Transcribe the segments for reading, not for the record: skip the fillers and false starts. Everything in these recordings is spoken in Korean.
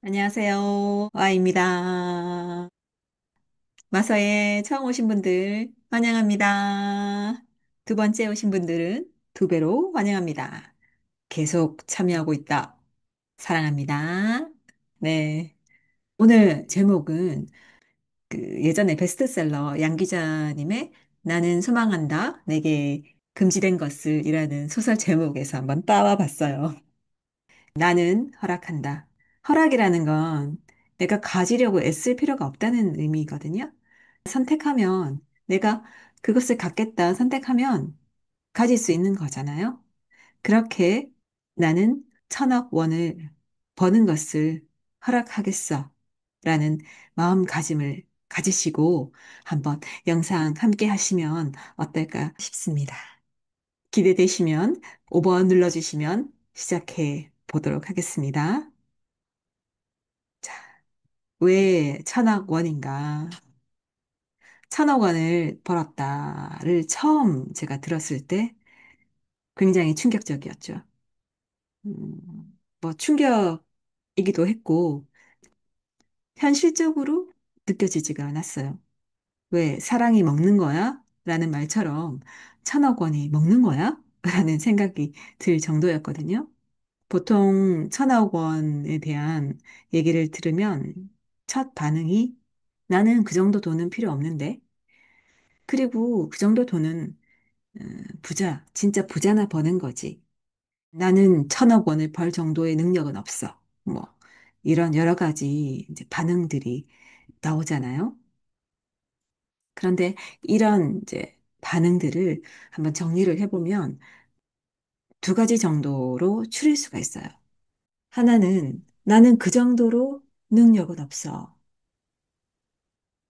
안녕하세요. 와입니다. 마서에 처음 오신 분들 환영합니다. 두 번째 오신 분들은 두 배로 환영합니다. 계속 참여하고 있다. 사랑합니다. 네. 오늘 제목은 그 예전에 베스트셀러 양 기자님의 나는 소망한다. 내게 금지된 것을이라는 소설 제목에서 한번 따와 봤어요. 나는 허락한다. 허락이라는 건 내가 가지려고 애쓸 필요가 없다는 의미거든요. 선택하면 내가 그것을 갖겠다 선택하면 가질 수 있는 거잖아요. 그렇게 나는 1,000억 원을 버는 것을 허락하겠어. 라는 마음가짐을 가지시고 한번 영상 함께 하시면 어떨까 싶습니다. 기대되시면 5번 눌러주시면 시작해 보도록 하겠습니다. 자, 왜 1,000억 원인가? 1,000억 원을 벌었다를 처음 제가 들었을 때 굉장히 충격적이었죠. 뭐 충격이기도 했고 현실적으로 느껴지지가 않았어요. 왜 사랑이 먹는 거야? 라는 말처럼 1,000억 원이 먹는 거야? 라는 생각이 들 정도였거든요. 보통 1,000억 원에 대한 얘기를 들으면 첫 반응이 나는 그 정도 돈은 필요 없는데. 그리고 그 정도 돈은 부자, 진짜 부자나 버는 거지. 나는 1,000억 원을 벌 정도의 능력은 없어. 뭐, 이런 여러 가지 이제 반응들이 나오잖아요. 그런데 이런 이제 반응들을 한번 정리를 해보면 두 가지 정도로 추릴 수가 있어요. 하나는 나는 그 정도로 능력은 없어.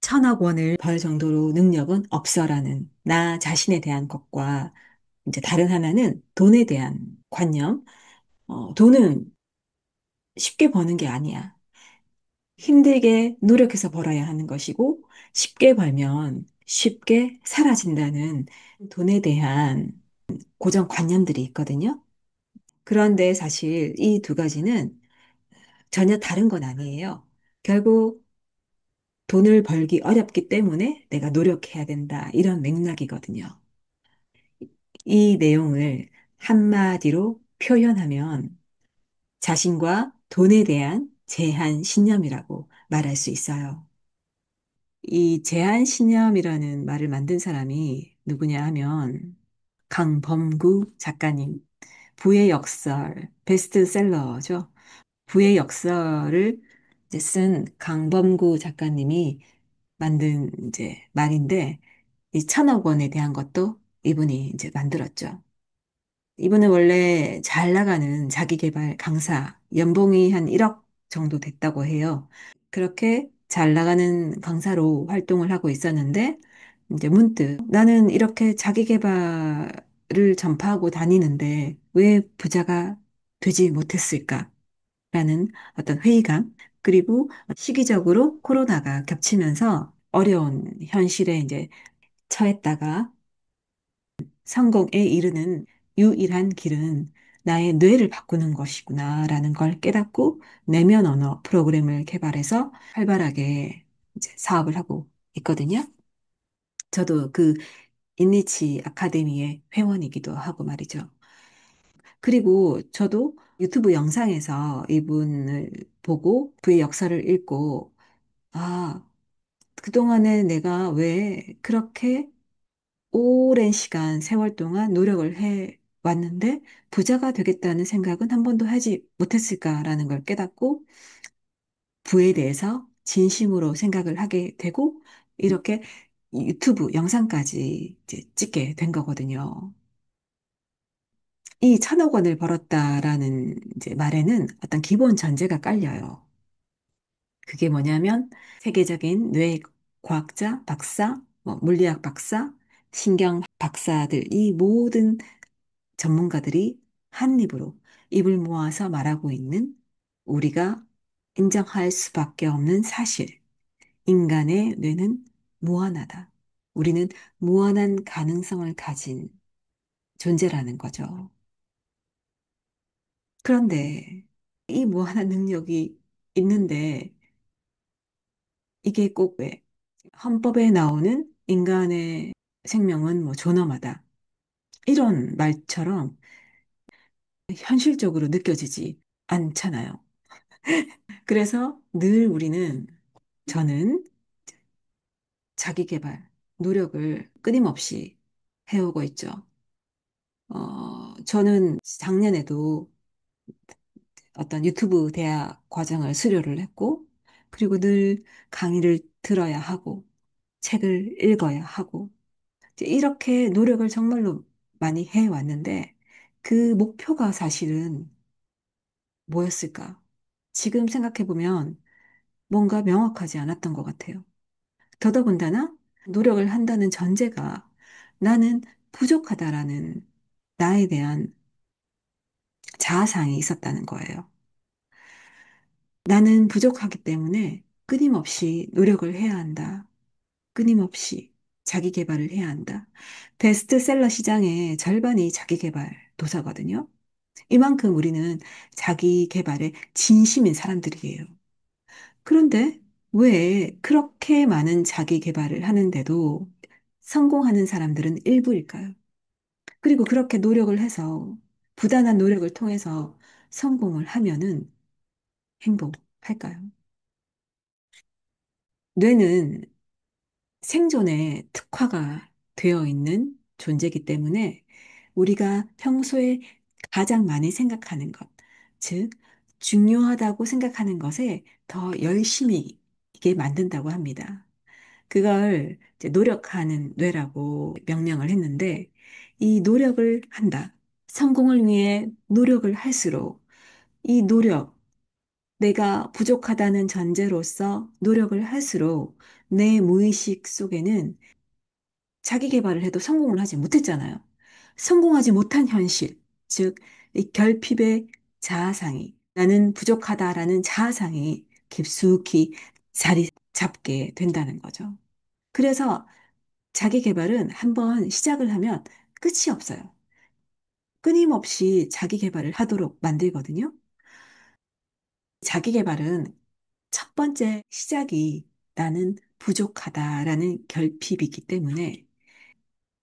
1,000억 원을 벌 정도로 능력은 없어라는 나 자신에 대한 것과 이제 다른 하나는 돈에 대한 관념. 돈은 쉽게 버는 게 아니야. 힘들게 노력해서 벌어야 하는 것이고 쉽게 벌면 쉽게 사라진다는 돈에 대한 고정관념들이 있거든요. 그런데 사실 이 두 가지는 전혀 다른 건 아니에요. 결국 돈을 벌기 어렵기 때문에 내가 노력해야 된다. 이런 맥락이거든요. 이 내용을 한마디로 표현하면 자신과 돈에 대한 제한 신념이라고 말할 수 있어요. 이 제한 신념이라는 말을 만든 사람이 누구냐 하면 강범구 작가님, 부의 역설, 베스트셀러죠. 부의 역설을 이제 쓴 강범구 작가님이 만든 이제 말인데, 이 1,000억 원에 대한 것도 이분이 이제 만들었죠. 이분은 원래 잘 나가는 자기계발 강사, 연봉이 한 1억 정도 됐다고 해요. 그렇게 잘 나가는 강사로 활동을 하고 있었는데, 이제 문득 나는 이렇게 자기계발을 전파하고 다니는데 왜 부자가 되지 못했을까? 라는 어떤 회의감, 그리고 시기적으로 코로나가 겹치면서 어려운 현실에 이제 처했다가 성공에 이르는 유일한 길은 나의 뇌를 바꾸는 것이구나라는 걸 깨닫고 내면 언어 프로그램을 개발해서 활발하게 이제 사업을 하고 있거든요. 저도 그 인니치 아카데미의 회원이기도 하고 말이죠. 그리고 저도 유튜브 영상에서 이분을 보고 그의 역사를 읽고, 아, 그동안에 내가 왜 그렇게 오랜 시간, 세월 동안 노력을 해 왔는데 부자가 되겠다는 생각은 한 번도 하지 못했을까라는 걸 깨닫고 부에 대해서 진심으로 생각을 하게 되고 이렇게 유튜브 영상까지 이제 찍게 된 거거든요. 이 1,000억 원을 벌었다라는 이제 말에는 어떤 기본 전제가 깔려요. 그게 뭐냐면 세계적인 뇌 과학자, 박사, 뭐 물리학 박사, 신경 박사들 이 모든 전문가들이 한 입으로 입을 모아서 말하고 있는 우리가 인정할 수밖에 없는 사실. 인간의 뇌는 무한하다. 우리는 무한한 가능성을 가진 존재라는 거죠. 그런데 이 무한한 능력이 있는데 이게 꼭 왜 헌법에 나오는 인간의 생명은 뭐 존엄하다. 이런 말처럼 현실적으로 느껴지지 않잖아요. 그래서 늘 우리는 저는 자기 개발, 노력을 끊임없이 해오고 있죠. 저는 작년에도 어떤 유튜브 대학 과정을 수료를 했고, 그리고 늘 강의를 들어야 하고, 책을 읽어야 하고, 이제 이렇게 노력을 정말로 많이 해왔는데, 그 목표가 사실은 뭐였을까? 지금 생각해보면 뭔가 명확하지 않았던 것 같아요. 더더군다나 노력을 한다는 전제가 나는 부족하다라는 나에 대한 자아상이 있었다는 거예요. 나는 부족하기 때문에 끊임없이 노력을 해야 한다. 끊임없이 자기 개발을 해야 한다. 베스트셀러 시장의 절반이 자기 개발 도서거든요. 이만큼 우리는 자기 개발에 진심인 사람들이에요. 그런데 왜 그렇게 많은 자기 개발을 하는데도 성공하는 사람들은 일부일까요? 그리고 그렇게 노력을 해서 부단한 노력을 통해서 성공을 하면은 행복할까요? 뇌는 생존에 특화가 되어 있는 존재이기 때문에 우리가 평소에 가장 많이 생각하는 것, 즉, 중요하다고 생각하는 것에 더 열심히 이게 만든다고 합니다. 그걸 이제 노력하는 뇌라고 명명을 했는데, 이 노력을 한다. 성공을 위해 노력을 할수록 이 노력, 내가 부족하다는 전제로서 노력을 할수록 내 무의식 속에는 자기 개발을 해도 성공을 하지 못했잖아요. 성공하지 못한 현실, 즉, 이 결핍의 자아상이, 나는 부족하다라는 자아상이 깊숙이 자리 잡게 된다는 거죠. 그래서 자기 개발은 한번 시작을 하면 끝이 없어요. 끊임없이 자기 개발을 하도록 만들거든요. 자기 개발은 첫 번째 시작이 나는 부족하다라는 결핍이기 때문에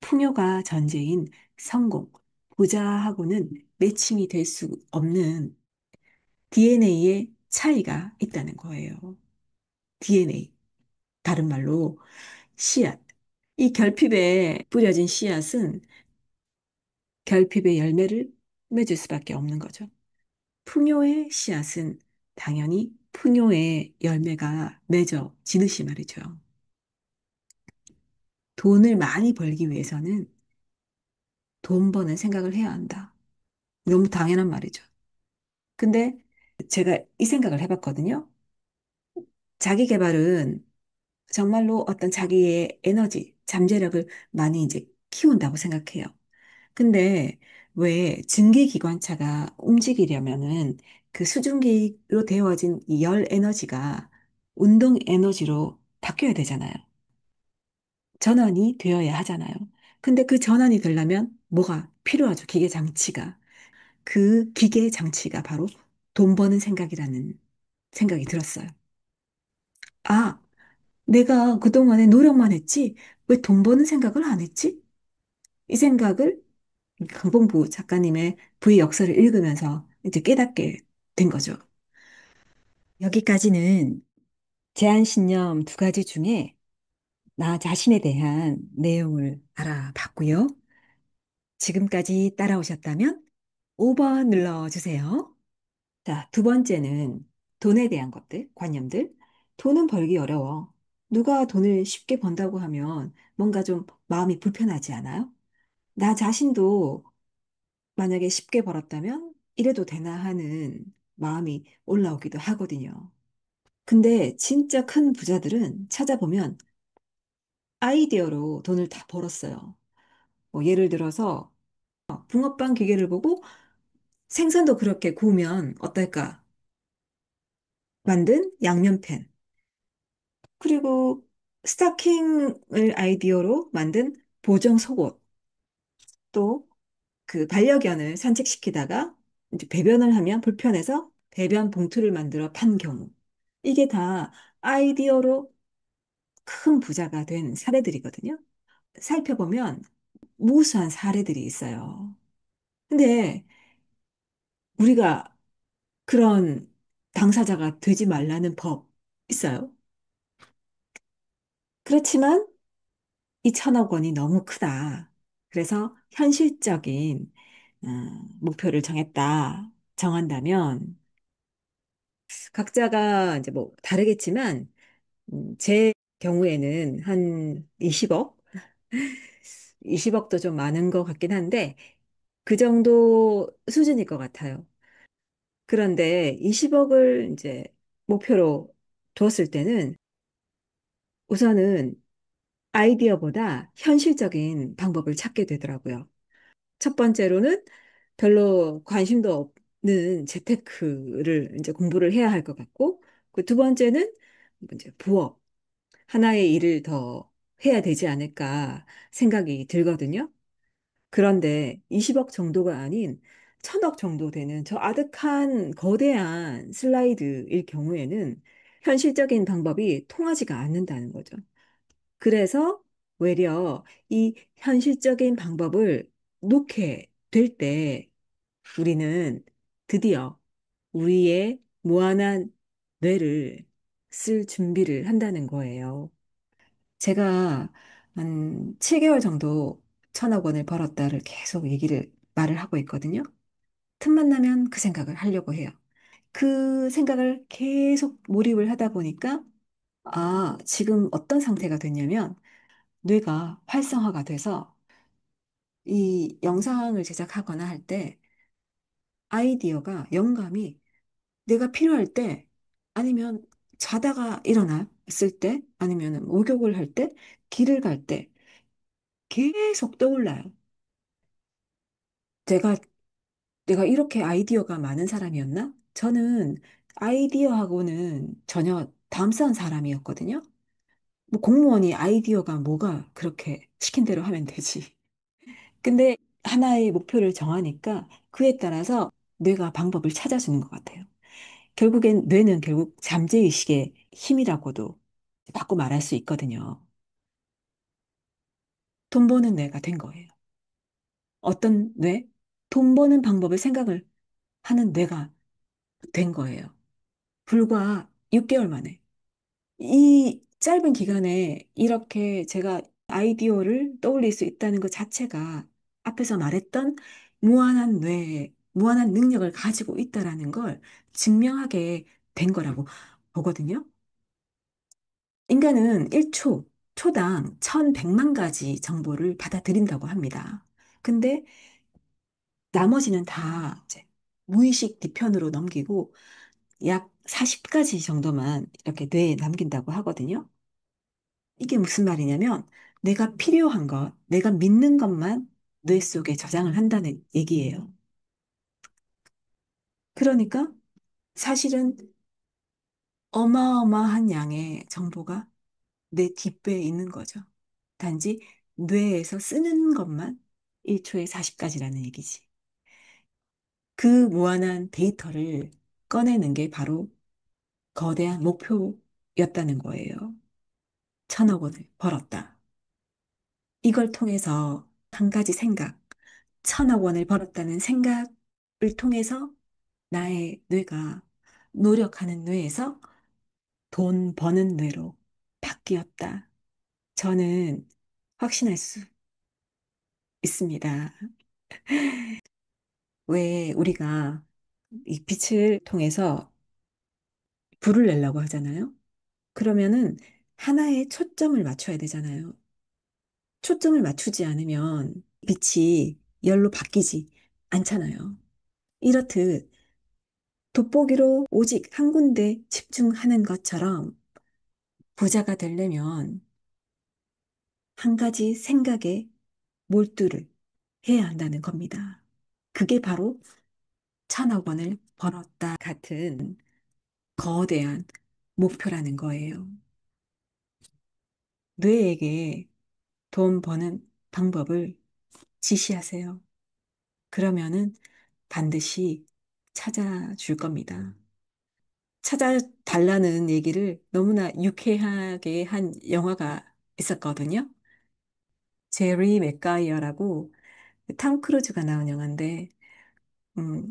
풍요가 전제인 성공, 부자하고는 매칭이 될 수 없는 DNA의 차이가 있다는 거예요. DNA. 다른 말로 씨앗. 이 결핍에 뿌려진 씨앗은 결핍의 열매를 맺을 수밖에 없는 거죠. 풍요의 씨앗은 당연히 풍요의 열매가 맺어지듯이 말이죠. 돈을 많이 벌기 위해서는 돈 버는 생각을 해야 한다. 너무 당연한 말이죠. 근데 제가 이 생각을 해봤거든요. 자기 개발은 정말로 어떤 자기의 에너지, 잠재력을 많이 이제 키운다고 생각해요. 근데 왜 증기기관차가 움직이려면은 그 수증기로 데워진 이 열 에너지가 운동 에너지로 바뀌어야 되잖아요. 전환이 되어야 하잖아요. 근데 그 전환이 되려면 뭐가 필요하죠? 기계 장치가. 그 기계 장치가 바로 돈 버는 생각이라는 생각이 들었어요. 아, 내가 그동안에 노력만 했지? 왜 돈 버는 생각을 안 했지? 이 생각을 강봉부 작가님의 부의 역사를 읽으면서 이제 깨닫게 된 거죠. 여기까지는 제한신념 두 가지 중에 나 자신에 대한 내용을 알아봤고요. 지금까지 따라오셨다면 5번 눌러주세요. 자, 두 번째는 돈에 대한 것들, 관념들. 돈은 벌기 어려워. 누가 돈을 쉽게 번다고 하면 뭔가 좀 마음이 불편하지 않아요? 나 자신도 만약에 쉽게 벌었다면 이래도 되나 하는 마음이 올라오기도 하거든요. 근데 진짜 큰 부자들은 찾아보면 아이디어로 돈을 다 벌었어요. 뭐 예를 들어서 붕어빵 기계를 보고 생선도 그렇게 구우면 어떨까? 만든 양면팬. 그리고 스타킹을 아이디어로 만든 보정 속옷. 또 그 반려견을 산책시키다가 이제 배변을 하면 불편해서 배변 봉투를 만들어 판 경우. 이게 다 아이디어로 큰 부자가 된 사례들이거든요. 살펴보면 무수한 사례들이 있어요. 근데 우리가 그런 당사자가 되지 말라는 법 있어요. 그렇지만 이 천억 원이 너무 크다. 그래서 현실적인 목표를 정한다면 각자가 이제 뭐 다르겠지만 제 경우에는 한 20억? 20억도 좀 많은 것 같긴 한데 그 정도 수준일 것 같아요. 그런데 20억을 이제 목표로 두었을 때는 우선은 아이디어보다 현실적인 방법을 찾게 되더라고요. 첫 번째로는 별로 관심도 없는 재테크를 이제 공부를 해야 할 것 같고, 그 두 번째는 이제 부업, 하나의 일을 더 해야 되지 않을까 생각이 들거든요. 그런데 20억 정도가 아닌 1000억 정도 되는 저 아득한 거대한 슬라이드일 경우에는 현실적인 방법이 통하지가 않는다는 거죠. 그래서 외려 이 현실적인 방법을 놓게 될 때 우리는 드디어 우리의 무한한 뇌를 쓸 준비를 한다는 거예요. 제가 한 7개월 정도 1000억 원을 벌었다를 계속 말을 하고 있거든요. 틈만 나면 그 생각을 하려고 해요. 그 생각을 계속 몰입을 하다 보니까, 아, 지금 어떤 상태가 됐냐면, 뇌가 활성화가 돼서 이 영상을 제작하거나 할 때 아이디어가, 영감이 내가 필요할 때 아니면 자다가 일어났을 때 아니면 목욕을 할 때 길을 갈 때 계속 떠올라요. 내가, 내가 이렇게 아이디어가 많은 사람이었나? 저는 아이디어하고는 전혀 담선 사람이었거든요. 뭐 공무원이 아이디어가 뭐가 그렇게 시킨 대로 하면 되지. 근데 하나의 목표를 정하니까 그에 따라서 뇌가 방법을 찾아주는 것 같아요. 결국엔 뇌는 결국 잠재의식의 힘이라고도 바꿔 말할 수 있거든요. 돈 버는 뇌가 된 거예요. 어떤 뇌? 돈 버는 방법을 생각을 하는 뇌가 된 거예요. 불과 6개월 만에. 이 짧은 기간에 이렇게 제가 아이디어를 떠올릴 수 있다는 것 자체가 앞에서 말했던 무한한 능력을 가지고 있다라는 걸 증명하게 된 거라고 보거든요. 인간은 초당 1100만 가지 정보를 받아들인다고 합니다. 근데 나머지는 다 이제 무의식 뒤편으로 넘기고 약 40가지 정도만 이렇게 뇌에 남긴다고 하거든요. 이게 무슨 말이냐면 내가 필요한 것, 내가 믿는 것만 뇌 속에 저장을 한다는 얘기예요. 그러니까 사실은 어마어마한 양의 정보가 내 뒷배에 있는 거죠. 단지 뇌에서 쓰는 것만 1초에 40가지라는 얘기지. 그 무한한 데이터를 꺼내는 게 바로 거대한 목표였다는 거예요. 1000억 원을 벌었다. 이걸 통해서 한 가지 생각, 1000억 원을 벌었다는 생각을 통해서 나의 뇌가 노력하는 뇌에서 돈 버는 뇌로 바뀌었다. 저는 확신할 수 있습니다. 왜 우리가 이 빛을 통해서 불을 내려고 하잖아요? 그러면은 하나에 초점을 맞춰야 되잖아요. 초점을 맞추지 않으면 빛이 열로 바뀌지 않잖아요. 이렇듯 돋보기로 오직 한 군데 집중하는 것처럼 부자가 되려면 한 가지 생각에 몰두를 해야 한다는 겁니다. 그게 바로 1000억 원을 벌었다 같은 거대한 목표라는 거예요. 뇌에게 돈 버는 방법을 지시하세요. 그러면은 반드시 찾아줄 겁니다. 달라는 얘기를 너무나 유쾌하게 한 영화가 있었거든요. 제리 맥가이어라고 탐 크루즈가 나온 영화인데,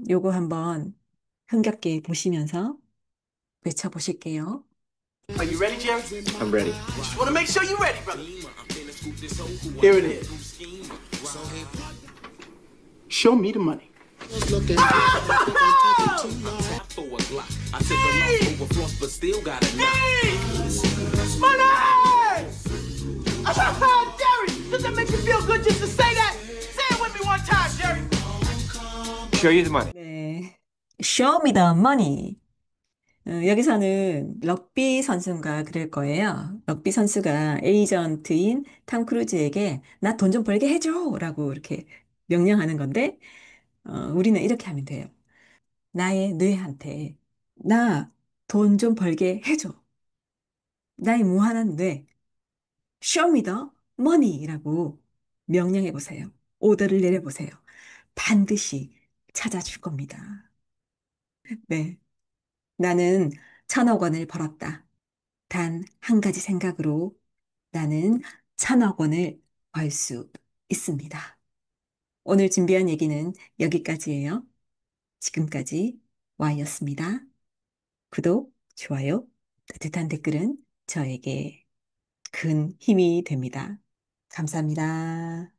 요거 한번 흥겹게 보시면서 외쳐보실게요. Are you ready, Jerry? I'm ready. Just want to make sure you're ready, brother. Here it is. Show me the money. Money! Jerry, does that make you feel good just to say that? Say it with me one time, Jerry. Show you the money. 네. Show me the money. 여기서는 럭비 선수인가 그럴 거예요. 럭비 선수가 에이전트인 탐 크루즈에게 나 돈 좀 벌게 해줘! 라고 이렇게 명령하는 건데, 우리는 이렇게 하면 돼요. 나의 뇌한테 나 돈 좀 벌게 해줘. 나의 무한한 뇌, show me the money라고 명령해 보세요. 오더를 내려보세요. 반드시 찾아줄 겁니다. 네. 나는 1,000억 원을 벌었다. 단 한 가지 생각으로 나는 1,000억 원을 벌 수 있습니다. 오늘 준비한 얘기는 여기까지예요. 지금까지 Y였습니다. 구독, 좋아요, 따뜻한 댓글은 저에게 큰 힘이 됩니다. 감사합니다.